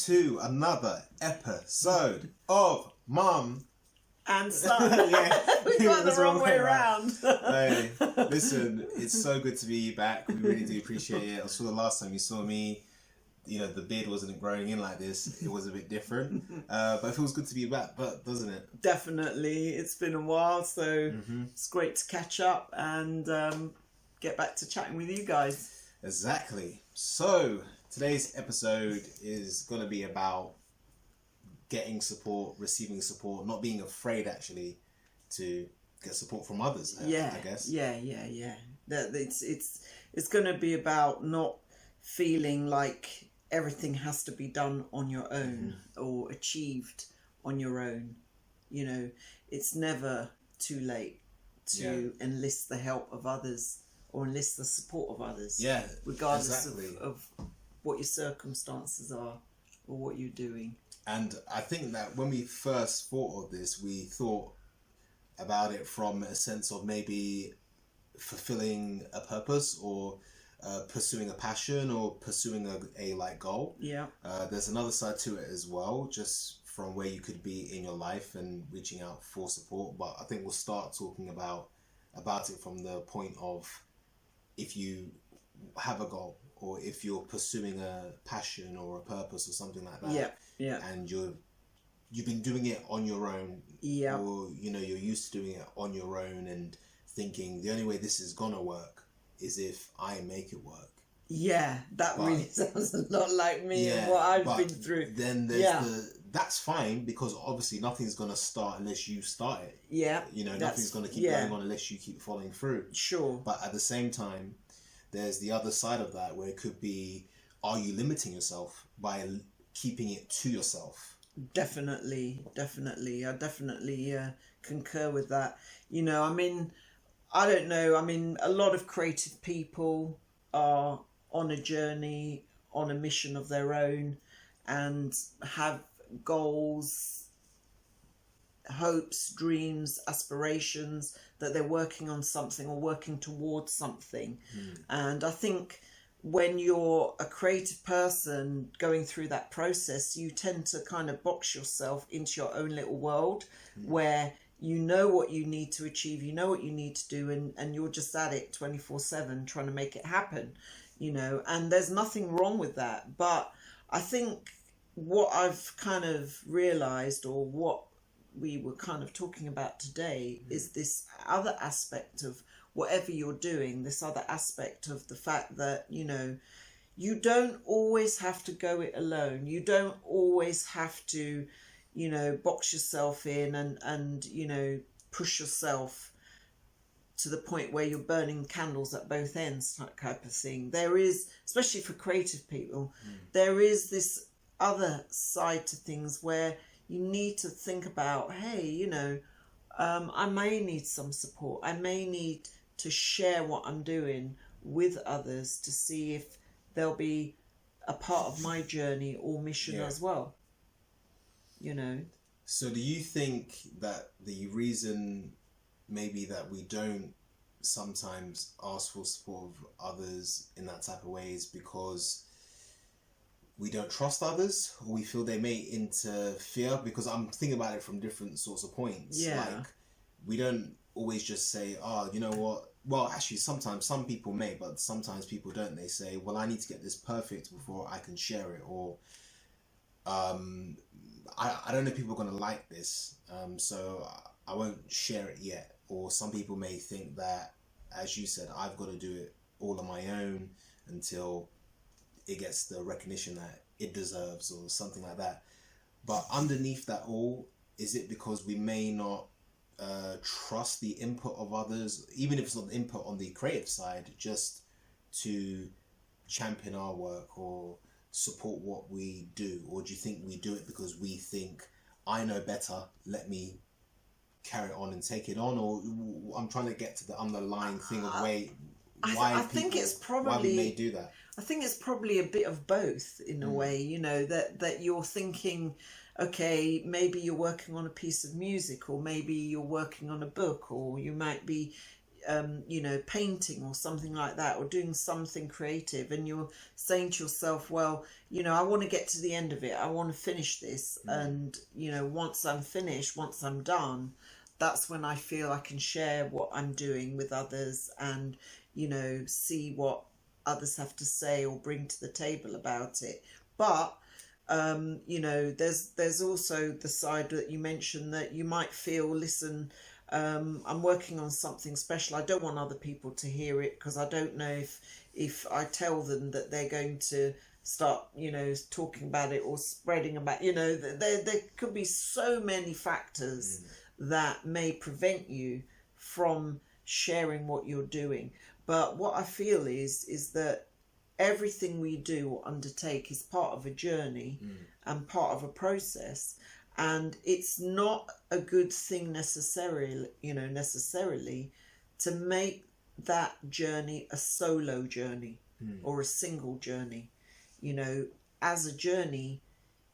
to another episode of Mum and Son. Yeah, we got the wrong way around. Hey, listen, it's so good to be back. We really do appreciate it. I saw the last time you saw me, you know, the beard wasn't growing in like this. It was a bit different. But it feels good to be back, doesn't it? Definitely. It's been a while, so it's great to catch up and get back to chatting with you guys. Exactly. So today's episode is going to be about getting support, receiving support, not being afraid actually to get support from others. I guess. Yeah. That it's going to be about not feeling like everything has to be done on your own or achieved on your own. You know, it's never too late to enlist the help of others or enlist the support of others. Yeah, regardless of what your circumstances are or what you're doing. And I think that when we first thought of this, we thought about it from a sense of maybe fulfilling a purpose or pursuing a passion or pursuing a goal. Yeah. There's another side to it as well, just from where you could be in your life and reaching out for support. But I think we'll start talking about it from the point of if you have a goal or if you're pursuing a passion or a purpose or something like that. Yeah. And you've been doing it on your own. Yeah. Or, you know, you're used to doing it on your own and thinking the only way this is gonna work is if I make it work. Yeah, really sounds a lot like me and what I've been through. Then there's that's fine, because obviously nothing's gonna start unless you start it. Yeah. You know, nothing's gonna keep going on unless you keep following through. Sure. But at the same time, there's the other side of that where it could be, are you limiting yourself by keeping it to yourself? Definitely. I definitely concur with that. You know, I mean, I don't know. I mean, a lot of creative people are on a journey, on a mission of their own, and have goals, hopes, dreams, aspirations, that they're working on something or working towards something. And I think when you're a creative person going through that process, you tend to kind of box yourself into your own little world where you know what you need to achieve, you know what you need to do, and you're just at it 24/7 trying to make it happen, you know, and there's nothing wrong with that. But I think what I've kind of realized, or what we were kind of talking about today, is this other aspect of whatever you're doing, this other aspect of the fact that, you know, you don't always have to go it alone. You don't always have to, you know, box yourself in and you know, push yourself to the point where you're burning candles at both ends, that type of thing. There is, especially for creative people, there is this other side to things where you need to think about, hey, you know, I may need some support. I may need to share what I'm doing with others to see if they'll be a part of my journey or mission as well. You know. So do you think that the reason maybe that we don't sometimes ask for support of others in that type of way is because we don't trust others, or we feel they may interfere? Because I'm thinking about it from different sorts of points. Yeah. Like, we don't always just say, oh, you know what? Well, actually, sometimes some people may, but sometimes people don't. They say, well, I need to get this perfect before I can share it, or I don't know if people are going to like this, so I won't share it yet. Or some people may think that, as you said, I've got to do it all on my own until it gets the recognition that it deserves, or something like that. But underneath that all, is it because we may not trust the input of others, even if it's not the input on the creative side, just to champion our work or support what we do? Or do you think we do it because we think, I know better, let me carry it on and take it on? Or I'm trying to get to the underlying thing of why we may do that. I think it's probably a bit of both in a way, you know, that you're thinking, okay, maybe you're working on a piece of music, or maybe you're working on a book, or you might be you know, painting or something like that, or doing something creative, and you're saying to yourself, well, you know, I want to get to the end of it, I want to finish this, and you know, once I'm finished, once I'm done, that's when I feel I can share what I'm doing with others, and you know, see what others have to say or bring to the table about it. But you know, there's also the side that you mentioned, that you might feel, listen, I'm working on something special, I don't want other people to hear it, because I don't know if I tell them that they're going to start, you know, talking about it or spreading about, you know, there could be so many factors that may prevent you from sharing what you're doing. But what I feel is that everything we do or undertake is part of a journey and part of a process, and it's not a good thing necessarily, you know, necessarily to make that journey a solo journey or a single journey. You know, as a journey,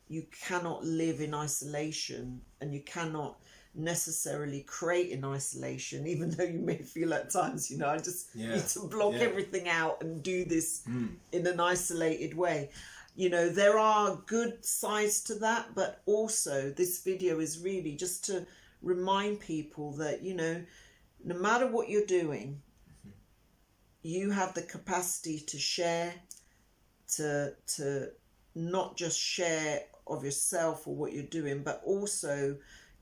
you cannot live in isolation, and you cannot necessarily create in isolation, even though you may feel at times, you know, I just need to block everything out and do this in an isolated way. You know, there are good sides to that, but also this video is really just to remind people that, you know, no matter what you're doing, you have the capacity to share, to not just share of yourself or what you're doing, but also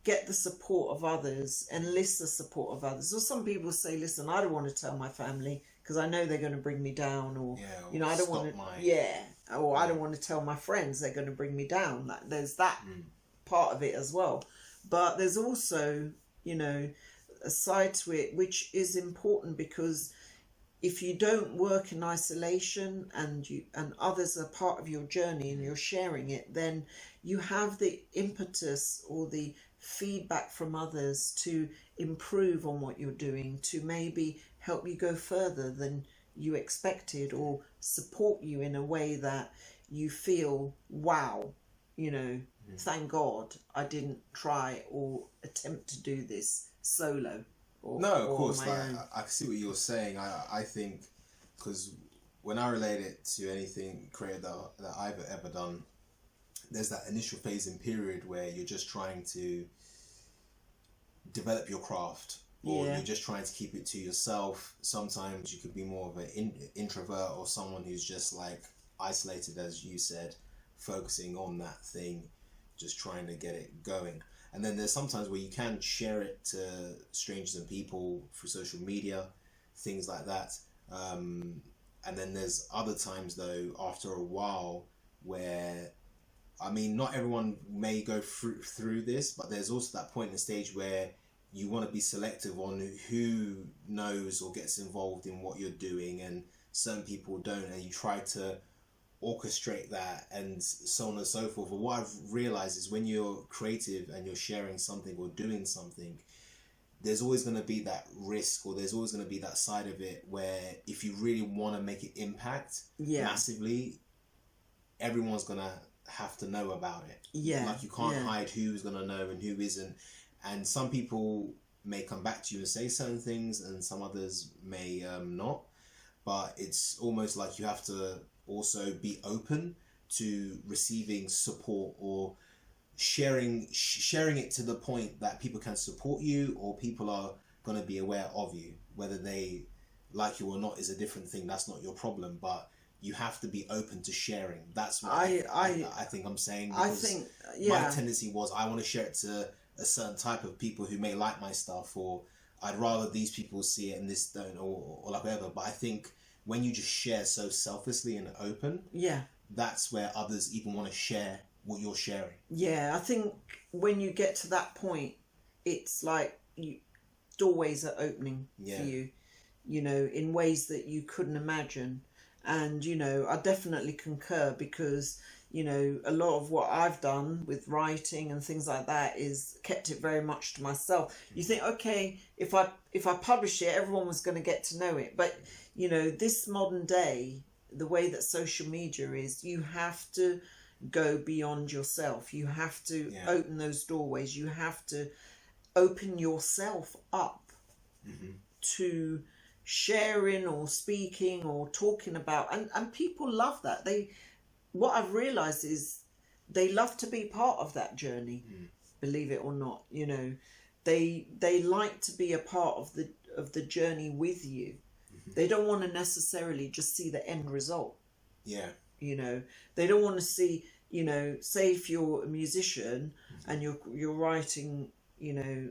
get the support of others, enlist the support of others. Or some people say, listen, I don't want to tell my family because I know they're going to bring me down, or you know, I don't want to I don't want to tell my friends, they're going to bring me down. There's that part of it as well. But there's also, you know, a side to it which is important, because if you don't work in isolation and others are part of your journey and you're sharing it, then you have the impetus or the feedback from others to improve on what you're doing, to maybe help you go further than you expected, or support you in a way that you feel, wow, you know, thank God I didn't try or attempt to do this solo. No, of course, like, I can see what you're saying. I think, because when I relate it to anything creative that I've ever done, there's that initial phasing period where you're just trying to develop your craft, or you're just trying to keep it to yourself. Sometimes you could be more of an introvert, or someone who's just like isolated, as you said, focusing on that thing, just trying to get it going. And then there's sometimes where you can share it to strangers and people through social media, things like that. And then there's other times, though, after a while, where, I mean, not everyone may go through this, but there's also that point in the stage where you want to be selective on who knows or gets involved in what you're doing, and certain people don't, and you try to orchestrate that and so on and so forth. But what I've realized is, when you're creative and you're sharing something or doing something, there's always going to be that risk, or there's always going to be that side of it where if you really want to make it impact massively, everyone's going to have to know about it. Like, you can't hide who's going to know and who isn't. And some people may come back to you and say certain things, and some others may not. But it's almost like you have to also be open to receiving support, or sharing it to the point that people can support you, or people are going to be aware of you. Whether they like you or not is a different thing. That's not your problem. But you have to be open to sharing. That's what I think I'm saying. I think my tendency was, I want to share it to a certain type of people who may like my stuff, or I'd rather these people see it and this don't, or like whatever. But I think when you just share so selflessly and open, that's where others even want to share what you're sharing. I think when you get to that point, it's like doorways are opening for you, you know, in ways that you couldn't imagine. And, you know, I definitely concur, because, you know, a lot of what I've done with writing and things like that is kept it very much to myself. You think, okay, if I publish it, everyone was going to get to know it. But, you know, this modern day, the way that social media is, you have to go beyond yourself. You have to open those doorways. You have to open yourself up to sharing or speaking or talking about, and people love that. What I've realized is they love to be part of that journey, believe it or not. You know, they like to be a part of the journey with you. They don't want to necessarily just see the end result. Yeah. You know, they don't want to see, you know, say if you're a musician and you're writing, you know,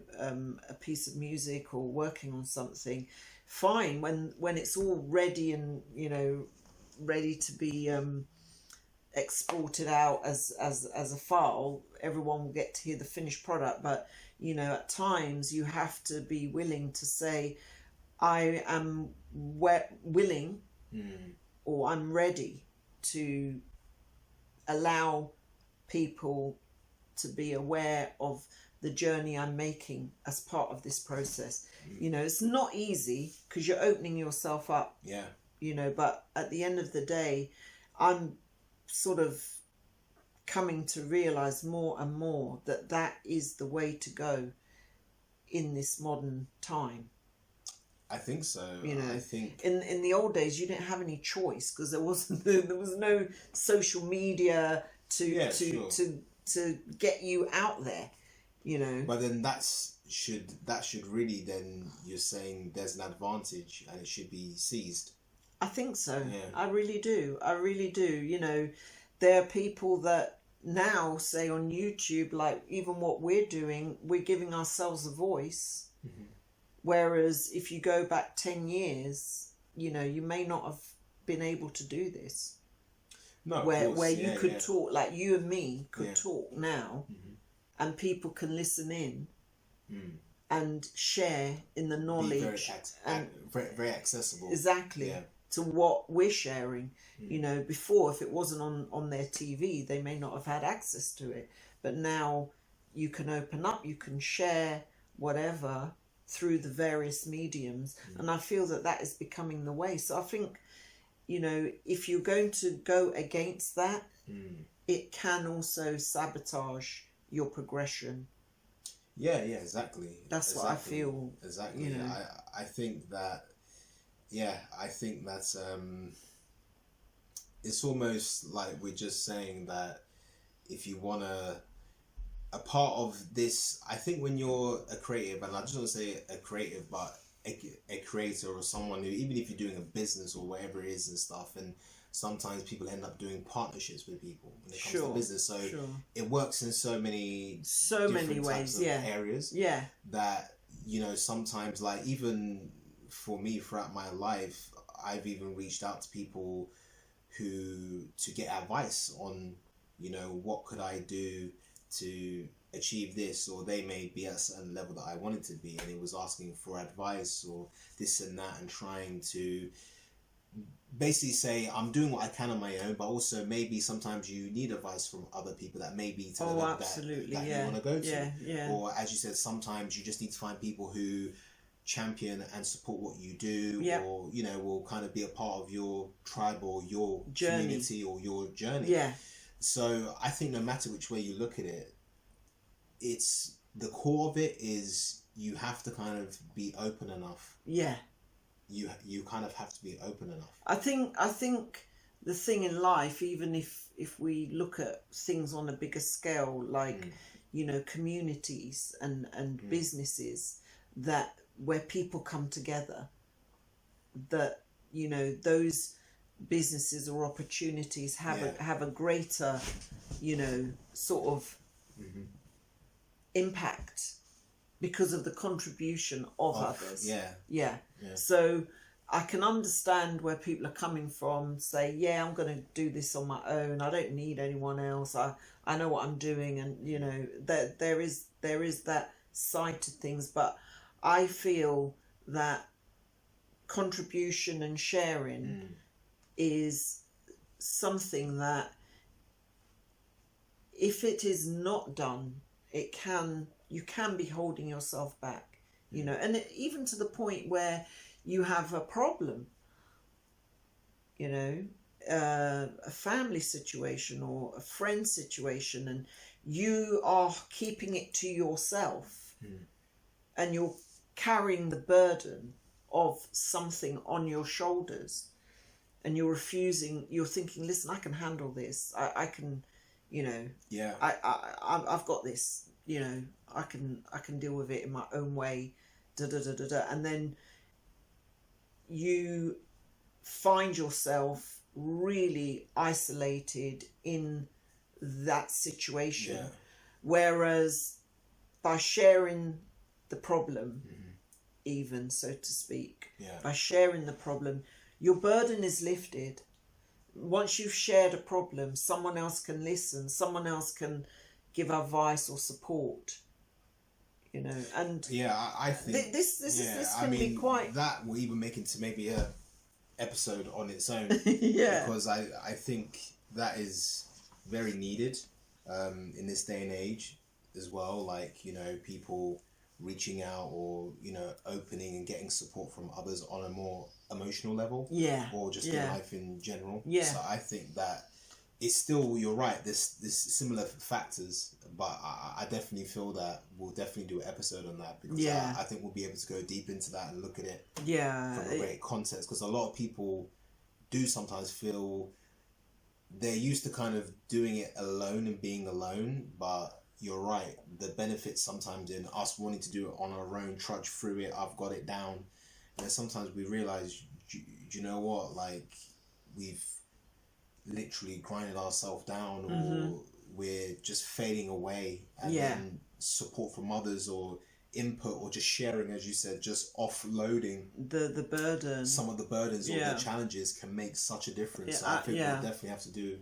a piece of music or working on something, fine, when it's all ready and, you know, ready to be exported out as a file, everyone will get to hear the finished product. But, you know, at times you have to be willing to say, I am willing or I'm ready to allow people to be aware of the journey I'm making as part of this process. You know, it's not easy because you're opening yourself up. Yeah. You know, but at the end of the day, I'm sort of coming to realize more and more that that is the way to go in this modern time. I think so. You know, I think in the old days you didn't have any choice because there was no social media to get you out there. You know. But then that should really, then you're saying there's an advantage and it should be seized. I think so. Yeah. I really do. You know, there are people that now say on YouTube, like even what we're doing, we're giving ourselves a voice. Whereas if you go back 10 years, you know, you may not have been able to do this. No, where you could talk, like you and me could talk now, and people can listen in and share in the knowledge. Very accessible. Exactly. Yeah. To what we're sharing. You know, before, if it wasn't on their TV, they may not have had access to it. But now you can open up, you can share whatever through the various mediums. And I feel that is becoming the way. So I think, you know, if you're going to go against that, it can also sabotage your progression. Yeah, exactly. That's what I feel. Exactly. You know. I think that, it's almost like we're just saying that if you want to, a part of this, I think when you're a creative, and I just want to say a creative, but a creator or someone who, even if you're doing a business or whatever it is and stuff, and sometimes people end up doing partnerships with people when it comes to business. So it works in so many ways, areas. Yeah. That, you know, sometimes, like, even for me throughout my life, I've even reached out to people to get advice on, you know, what could I do to achieve this, or they may be at a certain level that I wanted to be, and it was asking for advice or this and that, and trying to basically say I'm doing what I can on my own, but also maybe sometimes you need advice from other people that maybe to the level that you want to go to. Or as you said, sometimes you just need to find people who champion and support what you do, or, you know, will kind of be a part of your tribe or your community or your journey. So I think no matter which way you look at it, it's the core of it is you have to kind of be open enough. You kind of have to be open enough. I think the thing in life, even if we look at things on a bigger scale, like you know, communities and businesses that where people come together, that, you know, those businesses or opportunities have a greater, you know, sort of impact because of the contribution of others. So I can understand where people are coming from, say, I'm going to do this on my own, I don't need anyone else, I know what I'm doing, and, you know, there is that side to things. But I feel that contribution and sharing is something that, if it is not done, you can be holding yourself back, you know, and even to the point where you have a problem, you know, a family situation or a friend situation, and you are keeping it to yourself and you're carrying the burden of something on your shoulders, and you're refusing, you're thinking, listen, I can handle this, I can, you know, Yeah. I've got this, you know, I can deal with it in my own way, and then you find yourself really isolated in that situation. Yeah. Whereas by sharing the problem, even so to speak, Yeah. by sharing the problem, your burden is lifted. Once you've shared a problem, someone else can listen, someone else can give advice or support, you know. And Yeah, I think this can be quite that will even make into maybe a episode on its own. yeah, Because I think that is very needed in this day and age as well. Like, you know, people reaching out or, you know, opening and getting support from others on a more emotional level, yeah, or just yeah, in life in general. Yeah. So I think that it's still, you're right, this similar factors, but I definitely feel that we'll definitely do an episode on that, because Yeah. I think we'll be able to go deep into that and look at it yeah, from a great context, because a lot of people do sometimes feel they're used to kind of doing it alone and being alone, but you're right, the benefits sometimes in us wanting to do it on our own, trudge through it, I've got it down, and then sometimes we realize, do you know what, like, we've literally grinded ourselves down, or we're just fading away, and Yeah. then support from others or input or just sharing, as you said, just offloading the burden. some of the burdens or Yeah. the challenges can make such a difference. Yeah, So I think yeah. we'll definitely have to do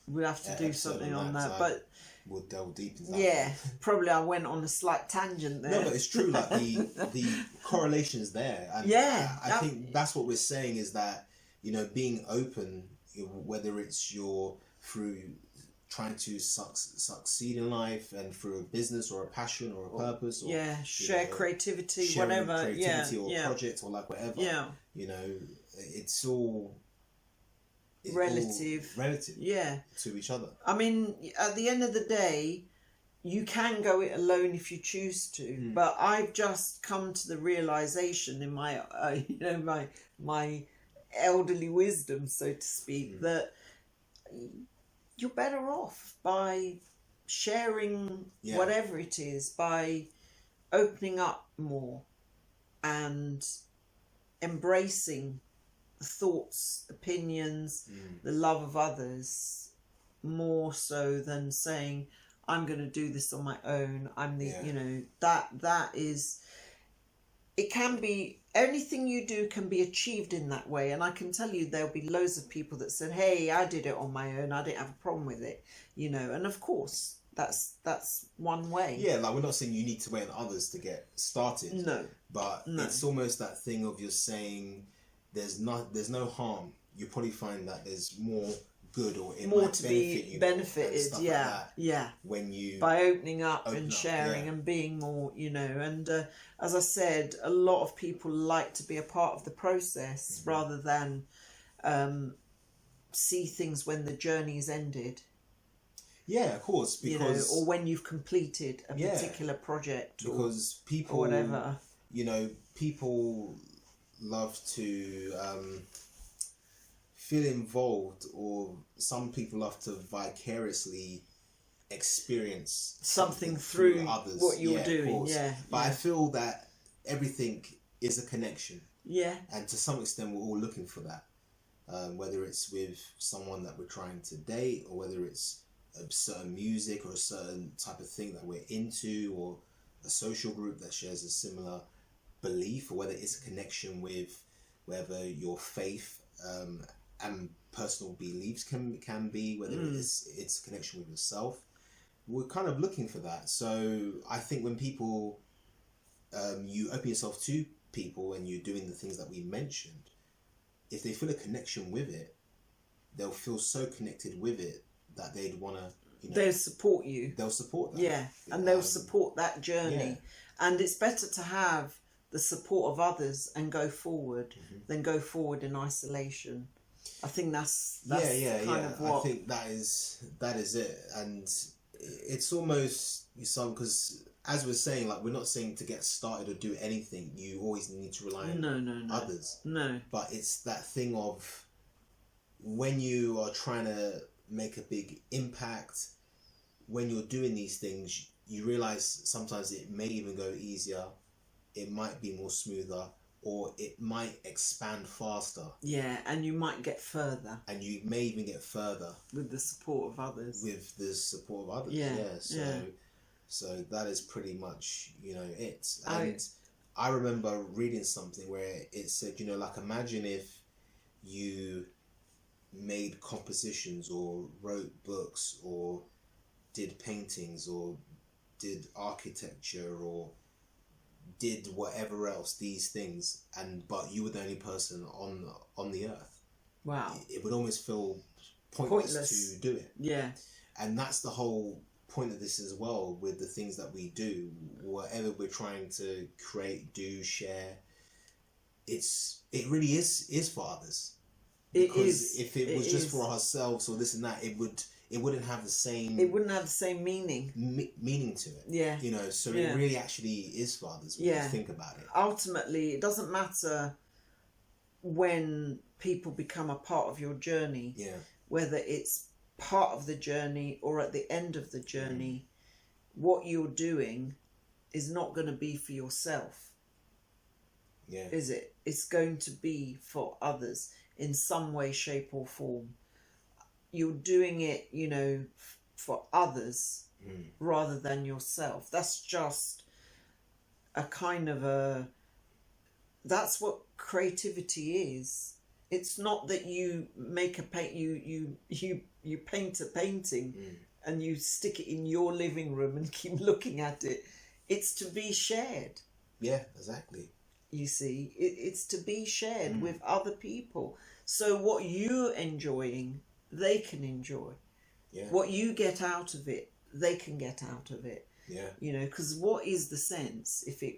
We have to do episode something on on that, that, 'cause but we'll delve deep into that. yeah, probably I went on a slight tangent there. No, but it's true. Like the correlation's there, and Yeah, I think that's what we're saying, is that, you know, being open, whether it's your through trying to succeed in life and through a business or a passion or a purpose, or yeah, share know, creativity, sharing whatever. creativity Yeah, or yeah, project or like whatever. yeah, You know, it's all relative. relative Yeah. to each other. I mean, at the end of the day, you can go it alone if you choose to, but I've just come to the realization in my, you know, my elderly wisdom, so to speak, that you're better off by sharing Yeah. whatever it is, by opening up more and embracing the thoughts, opinions, the love of others, more so than saying, I'm going to do this on my own. I'm the, Yeah. you know, that is, it can be, anything you do can be achieved in that way. And I can tell you, there'll be loads of people that said, hey, I did it on my own, I didn't have a problem with it, you know. And of course, that's one way. Yeah, like, we're not saying you need to wait on others to get started. No. But No. it's almost that thing of, you're saying there's no harm. You probably find that there's more good, or it More might to benefit be you, benefited, and stuff yeah, like that, yeah. when you By opening up Open and up, sharing yeah. and being more, you know. And as I said, a lot of people like to be a part of the process rather than see things when the journey's ended, yeah, of course, you know, because or when you've completed a Yeah. particular project, because people, or whatever. you know, people love to feel involved, or some people love to vicariously experience Something through others, what you're yeah, of doing, course. yeah, But I yeah. feel that everything is a connection, Yeah, and to some extent we're all looking for that, whether it's with someone that we're trying to date, or whether it's a certain music or a certain type of thing that we're into, or a social group that shares a similar belief, or whether it's a connection with whether your faith and personal beliefs can be, whether it's a connection with yourself. We're kind of looking for that. So I think when people, you open yourself to people and you're doing the things that we mentioned, if they feel a connection with it, they'll feel so connected with it that they'd want to, you know, they'll support you. they'll support that. Yeah, and they'll support that journey. yeah. And it's better to have the support of others and go forward than go forward in isolation. I think that's kind of what. I think that is it, and it's almost some, because as we're saying, like, we're not saying to get started or do anything, you always need to rely on No. others. No. But it's that thing of when you are trying to make a big impact, when you're doing these things, you realize sometimes it may even go easier, it might be more smoother, or it might expand faster. Yeah, and you might get further. And you may even get further. With the support of others. With the support of others, yeah. So that is pretty much, it. And I remember reading something where it said, like, imagine if you made compositions or wrote books or did paintings or did architecture or did whatever else, these things, but you were the only person on the earth. Wow. It would almost feel pointless to do it. Yeah. And that's the whole point of this as well, with the things that we do, whatever we're trying to create, do, share, it really is for others. Because if it was just for ourselves or this and that, it wouldn't have the same meaning meaning to it. Yeah. So it really actually is for others when you think about it. Ultimately, it doesn't matter when people become a part of your journey. Yeah. Whether it's part of the journey or at the end of the journey, what you're doing is not going to be for yourself. Yeah. Is it? It's going to be for others in some way, shape or form. You're doing it, for others rather than yourself. That's just a kind of that's what creativity is. It's not that you make you paint a painting and you stick it in your living room and keep looking at it. It's to be shared. Yeah, exactly. You see, it's to be shared with other people. So what you're enjoying, they can enjoy. Yeah. What you get out of it, they can get out of it. Yeah. Because what is the sense if it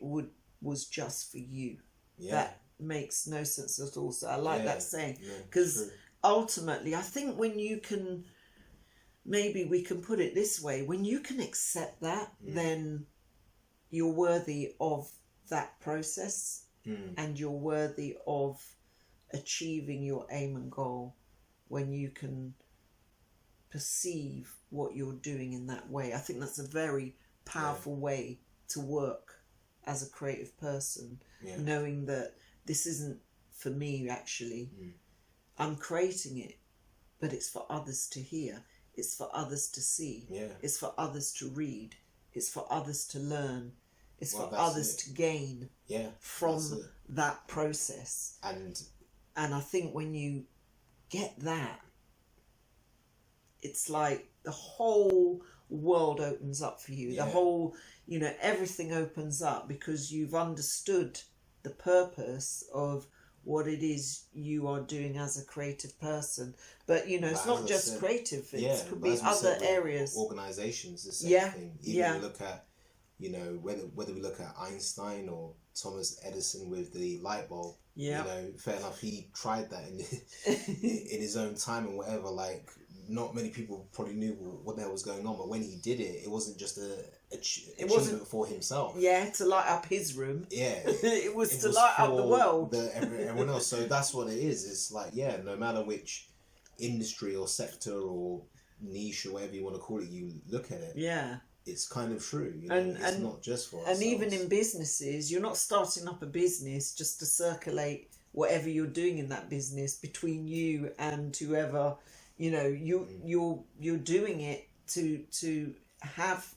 was just for you? Yeah. That makes no sense at all. So I like that saying, because true. Ultimately, I think when you can, maybe we can put it this way, when you can accept that, then you're worthy of that process and you're worthy of achieving your aim and goal when you can perceive what you're doing in that way. I think that's a very powerful way to work as a creative person, knowing that this isn't for me actually. I'm creating it, but it's for others to hear, it's for others to see, it's for others to read, it's for others to learn, it's for others to gain from that process. And I think when you get that, it's like the whole world opens up for you. The whole, everything opens up because you've understood the purpose of what it is you are doing as a creative person. But, it's not just creative things. It could be other areas. Organisations, the same thing. Even we look at, whether we look at Einstein or Thomas Edison with the light bulb, fair enough, he tried that in his own time and whatever, like, not many people probably knew what the hell was going on, but when he did it, it wasn't just achievement for himself. Yeah, to light up his room. Yeah. it was to light up the world. Everyone else. So that's what it is. It's like, no matter which industry or sector or niche or whatever you want to call it, you look at it. Yeah. It's kind of true. It's not just for ourselves. And even in businesses, you're not starting up a business just to circulate whatever you're doing in that business between you and whoever. You're doing it to have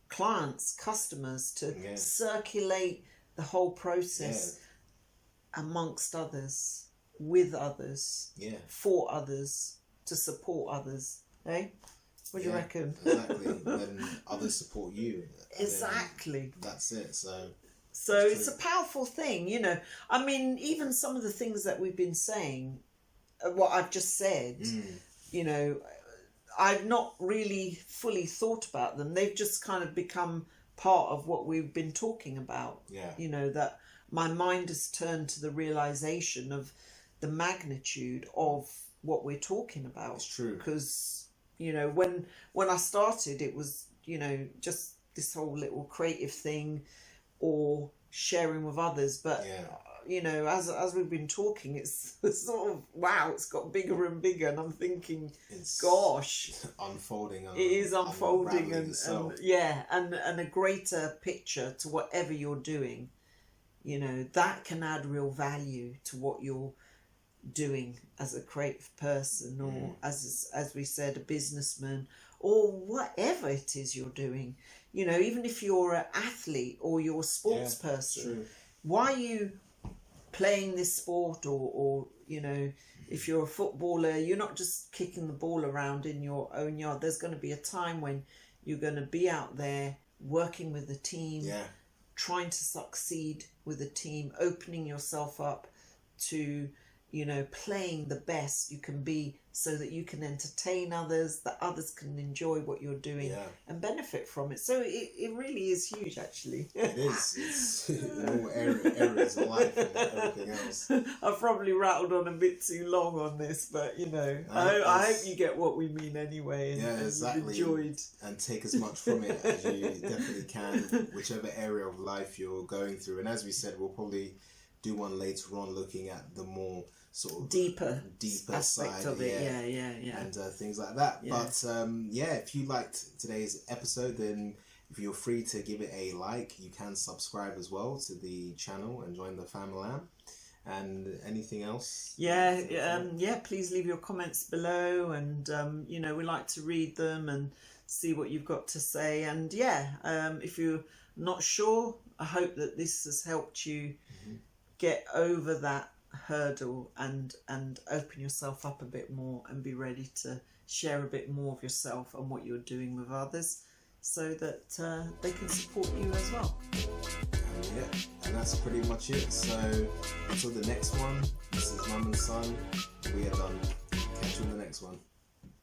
clients, customers, to circulate the whole process amongst others, with others, for others, to support others. Eh? What do you reckon? Exactly. Then others support you. Exactly. That's it. So it's a powerful thing, I mean, even some of the things that we've been saying, what I've just said, I've not really fully thought about them. They've just kind of become part of what we've been talking about. Yeah. That my mind has turned to the realization of the magnitude of what we're talking about. It's true. Because, when I started, it was, just this whole little creative thing or sharing with others. But you know, as we've been talking, it's sort of, wow, it's got bigger and bigger, and I'm thinking, gosh, unfolding. It is unfolding, and a greater picture to whatever you're doing. You know, that can add real value to what you're doing as a creative person, or as we said, a businessman, or whatever it is you're doing. You know, even if you're an athlete or you're a sports person, why are you playing this sport, or you know, if you're a footballer, you're not just kicking the ball around in your own yard. There's going to be a time when you're going to be out there working with a team, trying to succeed with a team, opening yourself up to, you know, playing the best you can be, so that you can entertain others, that others can enjoy what you're doing and benefit from it. So it really is huge, actually. It is. It's in all areas of life and everything else. I've probably rattled on a bit too long on this, but you know, I hope you get what we mean anyway. And, exactly. Enjoyed. And take as much from it as you definitely can, whichever area of life you're going through. And as we said, we'll probably do one later on looking at the more sort of deeper aspect side of it, and things like that. But if you liked today's episode, then feel free to give it a like. You can subscribe as well to the channel and join the family. And anything else? Please leave your comments below, and you know, we like to read them and see what you've got to say. And if you're not sure, I hope that this has helped you get over that hurdle and open yourself up a bit more, and be ready to share a bit more of yourself and what you're doing with others, so that they can support you as well. And that's pretty much it. So until the next one, this is MumNSon. We are done.